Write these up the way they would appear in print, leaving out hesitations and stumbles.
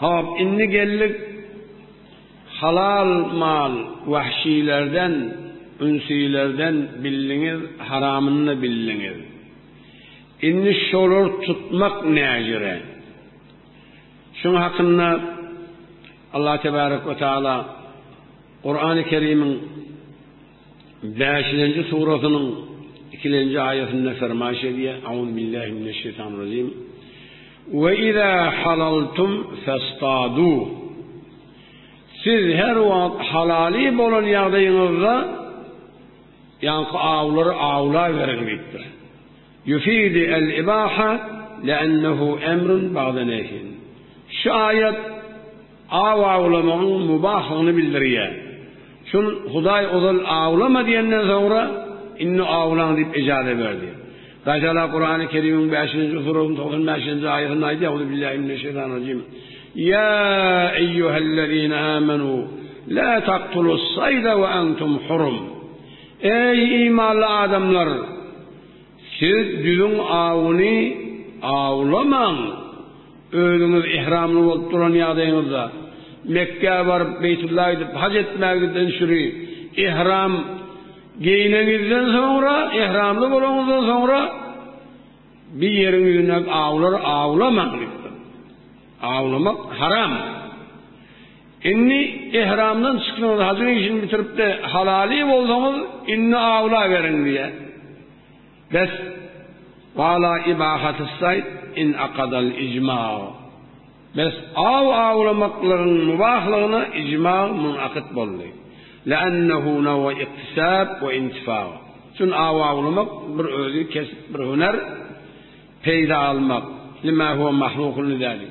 Hop inni gellik halal mal vahşilerden, ünsilerden billiniz, haramını billiniz. İnni şolur tutmak necire. Şunun hakkında Allah Tebarek ve Teala Kur'an-ı Kerim'in 5. suresinin 2. ayetinde fermaş ediyor. Euzubillahimineşşeytanirracim. Ve izâ halaltum festâdû. Siz her vakit halali bolan yağdayınızda yankı avları avla verin bittir. Yufidi el-ibaha le'ennehu emrun ba'de nehyin. Şu ayet av avlamanın mubahlığını bildiriyor. Şun Huday odal avlama diyenden sonra inni avlan deyip icade verdi. Mesela Kur'an-ı Kerim'in 5. surasının 95. ayetinde ayet Euzubillahimineşşeytanirracim. Ya eyyühellezine amenu la taqtulus sayda ve entum hurum. Ey imanlı adamlar, siz düzün avını avlaman. Özünüz ihramlı olup duran yağdayınızda Mekke'ye varıp Beytullah'a gidip hac etmekten şurayı ihram giyinenizden sonra, ihramlı olmanızdan sonra bir yerin yüzünden avlamak. Avlamak haram. İnni ihramdan çıktığınız hacının işini bitirip de halali olsanız inni avla verin diye. Bes vâlâ ibâhatı sayd in akadal icma. Bes avlamakların mubahlığına icma münakit boldu. Le'ennehu neva iktisab ve intifâ. Çünkü avlamak bir özü kesip bir hüner peyda almak. Lima huve mahlukun lidâli.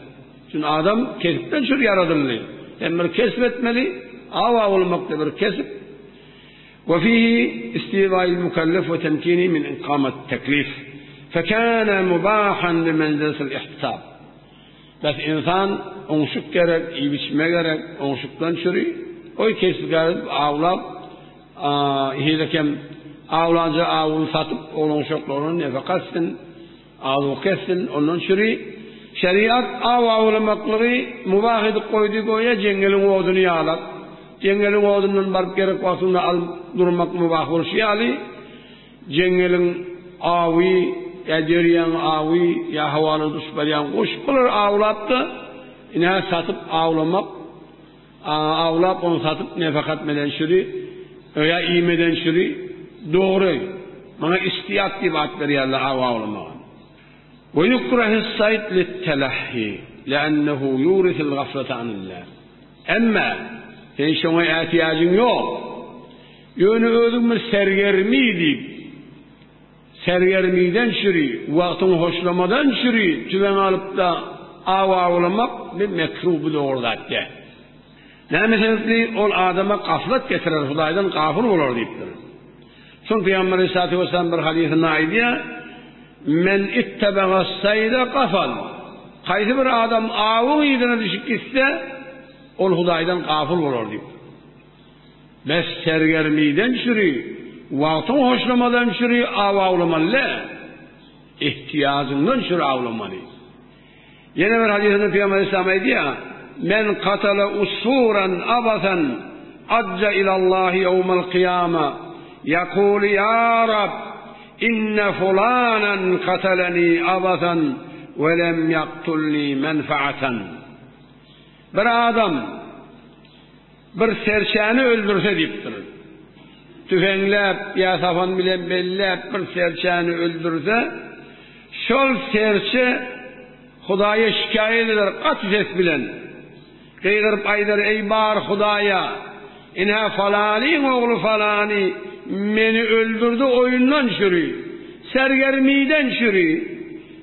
Çünkü adam kesipten şur yaradıldı. Hem bir kesbetmeli, avlamak da bir kesip. Ve fihi istivâil mukellef ve temkini min inqamet teklif. فكان مباحا لمنزلة الاحتساب. بس insan onşuk gerek, iyi biçme gerek, onşuktan çürü. O kesip gelip avlap, hilekem avlanca avını satıp, onşuklarını nefak etsin, avlu kessin, ondan çürü. Şeriat avlamakları mubah edip koydu koya, cengelin odunu yağlap. Cengelin odunun barıp gerek vasında al durmak mubah olur şiyali. Cengelin avi, ya deriyan avi, ya havalı düşbeliyan koşukulur avlattı. İne satıp avlamak, avlap onu satıp nefak etmeden şuri, ya iğmeden şuri, doğru. Bana istiyat gibi at veriyorlar avlamak. Ve yukrahis sayd littelahhi, le'ennehu yurisil gaflete anillah. Ama, sen şuna ihtiyacın yok. Yönü ödümü sergermiydik. Sergermiden şuri, vaktini hoşlamadan şuri, tüven alıp da avlamak bir mekruh bile orada etti. Ne meselesi ol adama gaflet getirir, Hudaydan gafur olur deyiptir. Çünkü Peygamber Aleyhisselatü Vesselam bir hadisine ait ya, men ittebeğas sayda gafal. Kaysi bir adam avın iyidine düşük gitse, ol Hudaydan gafur olur deyiptir. Bes sergermiden şuri, vaktini hoşlamadan şuri avlamalı, ihtiyacından şuri avlamalı. Yine bir hadisinde Peygamber Aleyhisselam ediyor ya, men katale usuran abasen acca ilallahi yevmel kıyama yakul ya Rab inne fulanen kateleni abasen ve lem yaktulli menfaaten. Bir adam bir serçeni öldürse deyiptir. Tüfenglep, ya sapan bile bellep bir serçeni öldürse, şol serçe Hudaya şikayet eder, kaç ses bilen. Kıygırıp aydır, ey bar Hudaya, inha falani oğlu falani, beni öldürdü oyundan şürü, sergermiden şürü,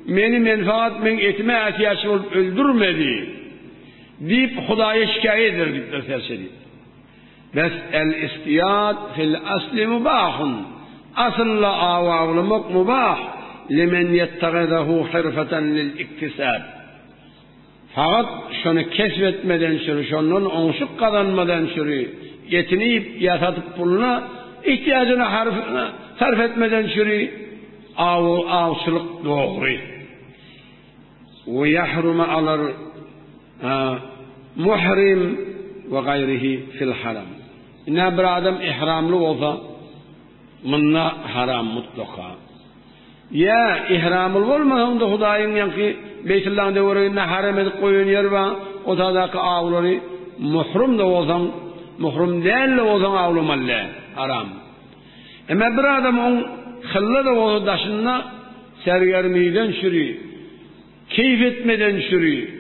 beni menfaat men etme ihtiyaç olup öldürmedi, deyip Hudaya şikayet eder, deyip serçe deyip. Bes el istiyad fil asli mubahun. Asılla avlamak mubah. Limen yettegizehu hirfeten lil iktisab. Fakat şunu keşfetmeden şunu, şunun onşuk kazanmadan şunu, yetinip yasatıp puluna, ihtiyacını sarf etmeden şunu, avçılık doğru. Ve yahrumu alır muhrim ve gayrihi fil haram. Ne bir adam ihramlı olsa bununla haram mutlaka. Ya ihramlı olmadan da Hudaýyň ýa-ki Beytullah'ın dewerine haram edip koyun yer var. O tadaki avları muhrim de olsan, muhrim değil de olsan avlamalı. Haram. Ama bir adam on hılla da olsa daşınla sergermiyden şürü, keyif etmeden şürü,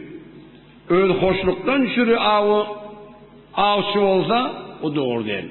öz hoşluktan şürü avçı olsa o doğru değil.